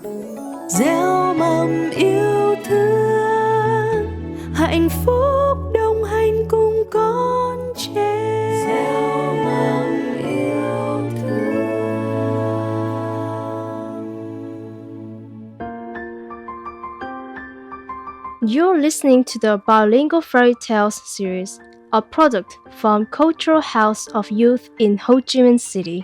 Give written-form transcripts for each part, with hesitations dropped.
gieo mầm yêu thương, hạnh phúc đồng hành cùng con trẻ. Gieo mầm yêu thương. You're listening to the Bilingual Fairy Tales series, a product from Cultural House of Youth in Ho Chi Minh City.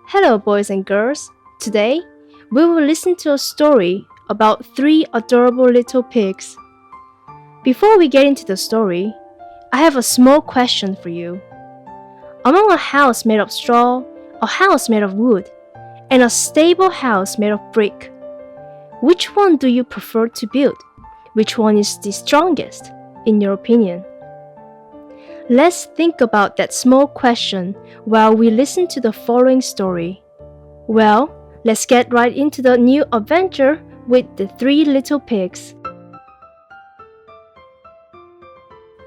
Hello, boys and girls. Today, we will listen to a story about 3 adorable little pigs. Before we get into the story, I have a small question for you. Among a house made of straw, a house made of wood, and a stable house made of brick, which one do you prefer to build? Which one is the strongest, in your opinion? Let's think about that small question while we listen to the following story. Well, let's get right into the new adventure with the 3 little pigs.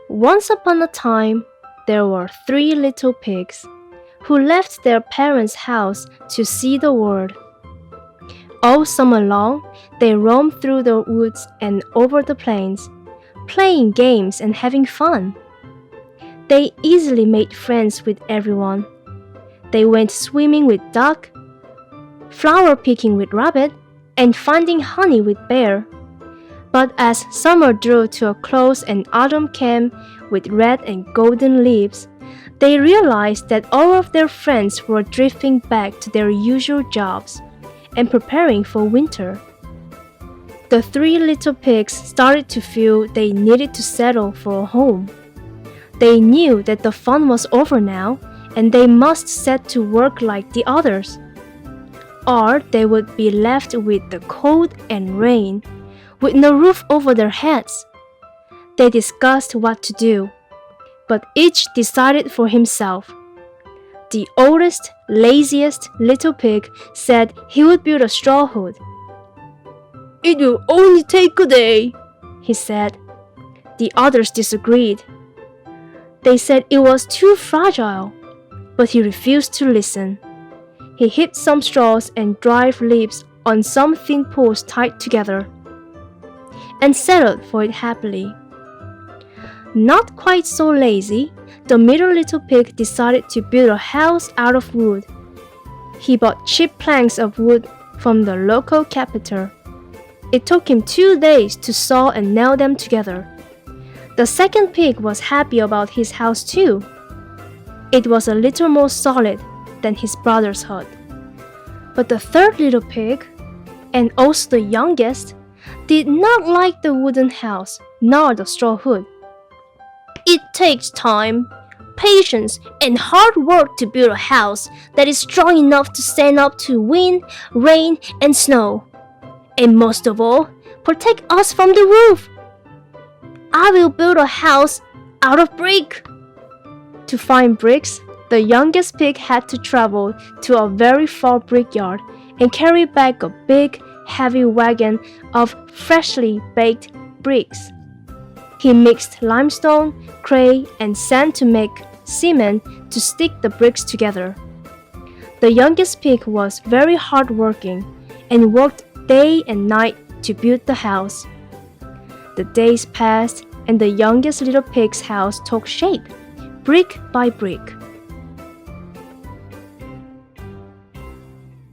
Once upon a time, there were 3 little pigs who left their parents' house to see the world. All summer long, they roamed through the woods and over the plains, playing games and having fun. They easily made friends with everyone. They went swimming with duck, flower picking with rabbit, and finding honey with bear. But as summer drew to a close and autumn came with red and golden leaves, they realized that all of their friends were drifting back to their usual jobs and preparing for winter. The 3 little pigs started to feel they needed to settle for a home. They knew that the fun was over now, and they must set to work like the others, or they would be left with the cold and rain, with no roof over their heads. They discussed what to do, but each decided for himself. The oldest, laziest little pig said he would build a straw hut. "It will only take a day," he said. The others disagreed. They said it was too fragile, but he refused to listen. He heaped some straws and dried leaves on some thin poles tied together, and settled for it happily. Not quite so lazy, the middle little pig decided to build a house out of wood. He bought cheap planks of wood from the local carpenter. It took him 2 days to saw and nail them together. The second pig was happy about his house too. It was a little more solid than his brother's hut. But the third little pig, and also the youngest, did not like the wooden house nor the straw hut. "It takes time, patience, and hard work to build a house that is strong enough to stand up to wind, rain, and snow. And most of all, protect us from the roof. I will build a house out of brick." To find bricks, the youngest pig had to travel to a very far brickyard and carry back a big, heavy wagon of freshly baked bricks. He mixed limestone, clay, and sand to make cement to stick the bricks together. The youngest pig was very hardworking and worked day and night to build the house. The days passed, and the youngest little pig's house took shape, brick by brick.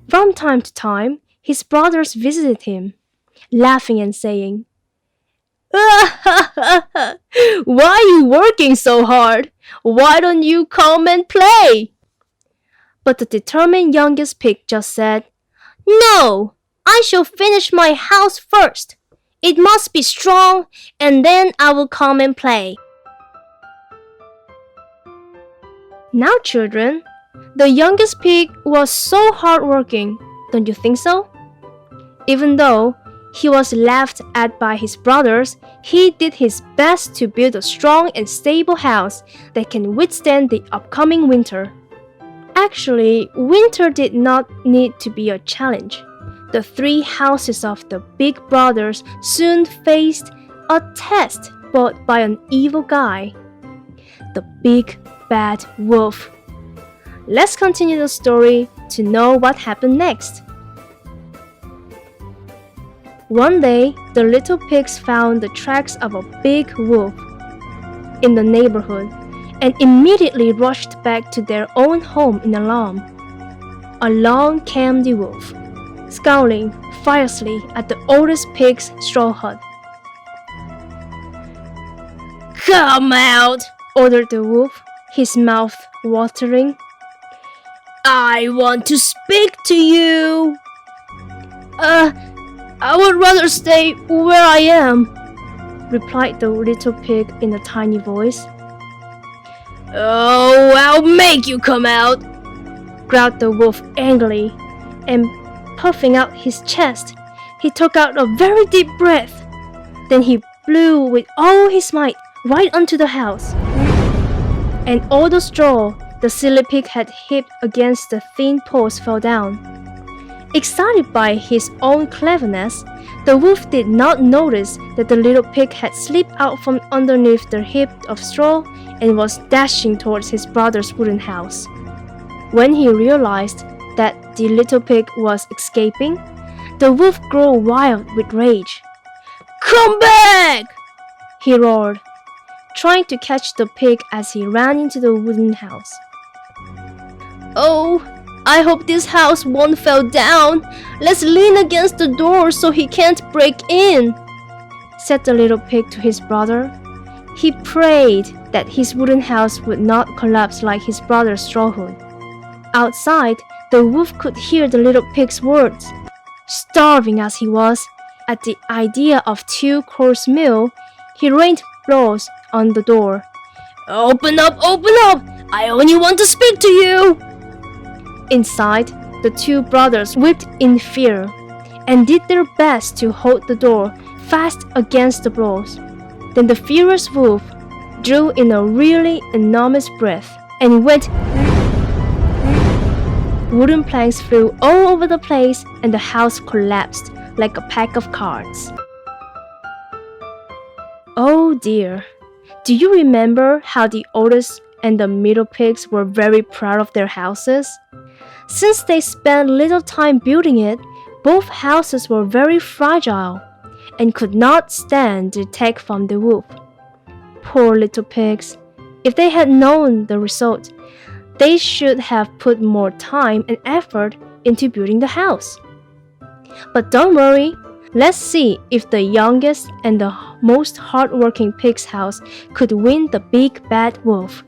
From time to time, his brothers visited him, laughing and saying, "Why are you working so hard? Why don't you come and play?" But the determined youngest pig just said, "No, I shall finish my house first. It must be strong, and then I will come and play." Now, children, the youngest pig was so hardworking, don't you think so? Even though he was laughed at by his brothers, he did his best to build a strong and stable house that can withstand the upcoming winter. Actually, winter did not need to be a challenge. The 3 houses of the big brothers soon faced a test brought by an evil guy, the big bad wolf. Let's continue the story to know what happened next. One day, the little pigs found the tracks of a big wolf in the neighborhood and immediately rushed back to their own home in alarm. Along came the wolf, scowling fiercely at the oldest pig's straw hut. "Come out!" ordered the wolf, his mouth watering. "I want to speak to you." I would rather stay where I am," replied the little pig in a tiny voice. "Oh, I'll make you come out," growled the wolf angrily, and puffing out his chest, he took out a very deep breath. Then he blew with all his might right onto the house, and all the straw the silly pig had heaped against the thin post fell down. Excited by his own cleverness, the wolf did not notice that the little pig had slipped out from underneath the heap of straw and was dashing towards his brother's wooden house. When he realized that the little pig was escaping, the wolf grew wild with rage. "Come back!" he roared, trying to catch the pig as he ran into the wooden house. "Oh, I hope this house won't fall down. Let's lean against the door so he can't break in," said the little pig to his brother. He prayed that his wooden house would not collapse like his brother's straw hut. Outside, the wolf could hear the little pig's words. Starving as he was, at the idea of 2-course meal, he rained blows on the door. Open up! I only want to speak to you!" Inside, the two brothers wept in fear and did their best to hold the door fast against the blows. Then the furious wolf drew in a really enormous breath and went. Wooden planks flew all over the place and the house collapsed like a pack of cards. Oh dear, do you remember how the oldest and the middle pigs were very proud of their houses? Since they spent little time building it, both houses were very fragile and could not stand the attack from the wolf. Poor little pigs. If they had known the result, they should have put more time and effort into building the house. But don't worry, let's see if the youngest and the most hardworking pig's house could win the big bad wolf.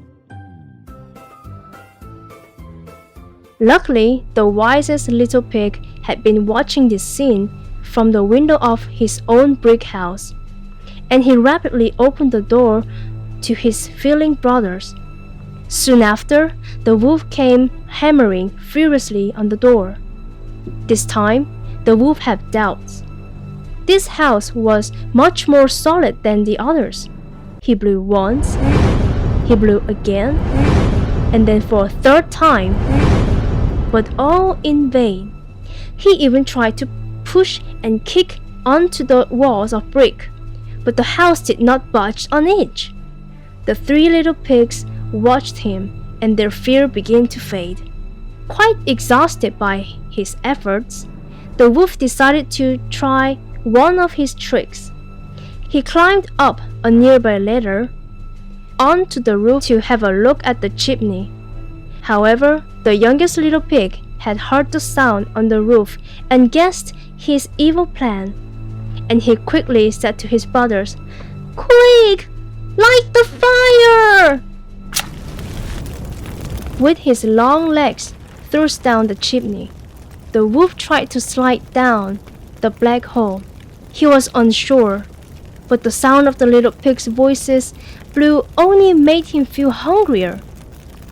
Luckily, the wisest little pig had been watching this scene from the window of his own brick house, and he rapidly opened the door to his failing brothers. Soon after, the wolf came hammering furiously on the door. This time, the wolf had doubts. This house was much more solid than the others. He blew once, he blew again, and then for a third time, but all in vain. He even tried to push and kick onto the walls of brick, but the house did not budge an inch. The three little pigs watched him, and their fear began to fade. Quite exhausted by his efforts, the wolf decided to try one of his tricks. He climbed up a nearby ladder onto the roof to have a look at the chimney. However, the youngest little pig had heard the sound on the roof and guessed his evil plan, and he quickly said to his brothers, "Quick! Light the fire!" With his long legs thrust down the chimney, the wolf tried to slide down the black hole. He was unsure, but the sound of the little pig's voices blew only made him feel hungrier.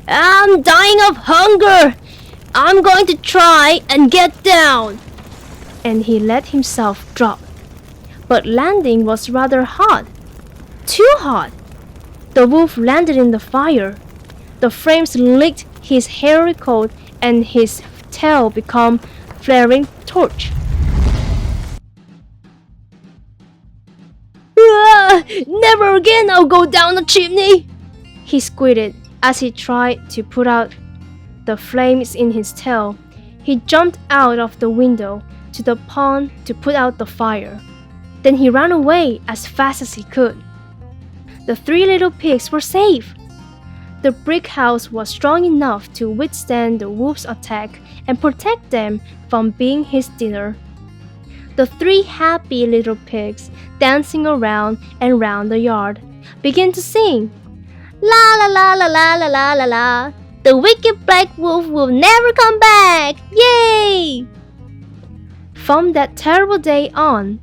"I'm dying of hunger! I'm going to try and get down!" And he let himself drop. But landing was rather hard. Too hard! The wolf landed in the fire. The flames licked his hairy coat and his tail became flaring torch. Never again I'll go down the chimney! He squeaked as he tried to put out the flames in his tail. He jumped out of the window, to the pond to put out the fire. Then he ran away as fast as he could. The 3 little pigs were safe. The brick house was strong enough to withstand the wolf's attack and protect them from being his dinner. The 3 happy little pigs, dancing around and round the yard, began to sing, "La la la la la la la la la. The wicked black wolf will never come back! Yay!" From that terrible day on,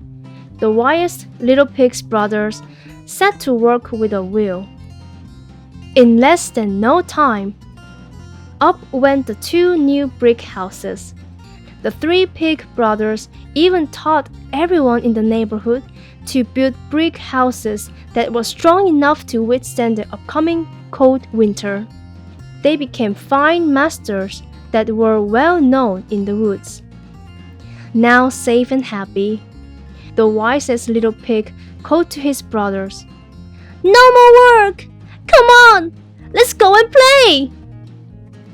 the wise little pig's brothers set to work with a will. In less than no time, up went the 2 new brick houses. The 3 pig brothers even taught everyone in the neighborhood to build brick houses that were strong enough to withstand the upcoming cold winter. They became fine masters that were well known in the woods. Now safe and happy, the wisest little pig called to his brothers, "No more work! Come on, let's go and play!"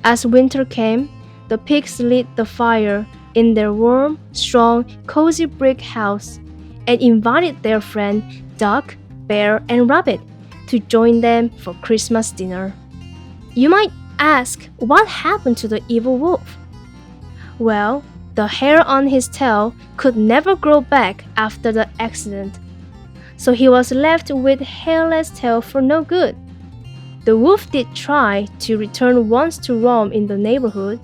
As winter came, the pigs lit the fire in their warm, strong, cozy brick house and invited their friend Duck, Bear, and Rabbit to join them for Christmas dinner. You might ask, what happened to the evil wolf? Well, the hair on his tail could never grow back after the accident, so he was left with hairless tail for no good. The wolf did try to return once to roam in the neighborhood,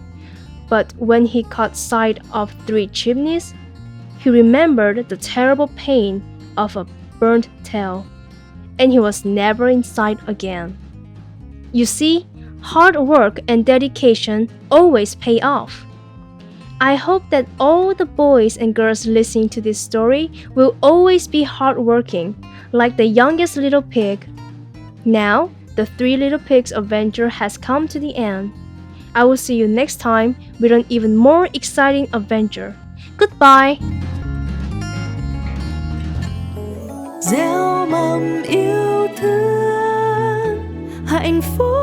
but when he caught sight of 3 chimneys, he remembered the terrible pain of a burnt tail, and he was never in sight again. You see, hard work and dedication always pay off. I hope that all the boys and girls listening to this story will always be hardworking, like the youngest little pig. Now, the 3 little pigs adventure has come to the end. I will see you next time with an even more exciting adventure. Goodbye! Gieo mầm yêu thương hạnh phúc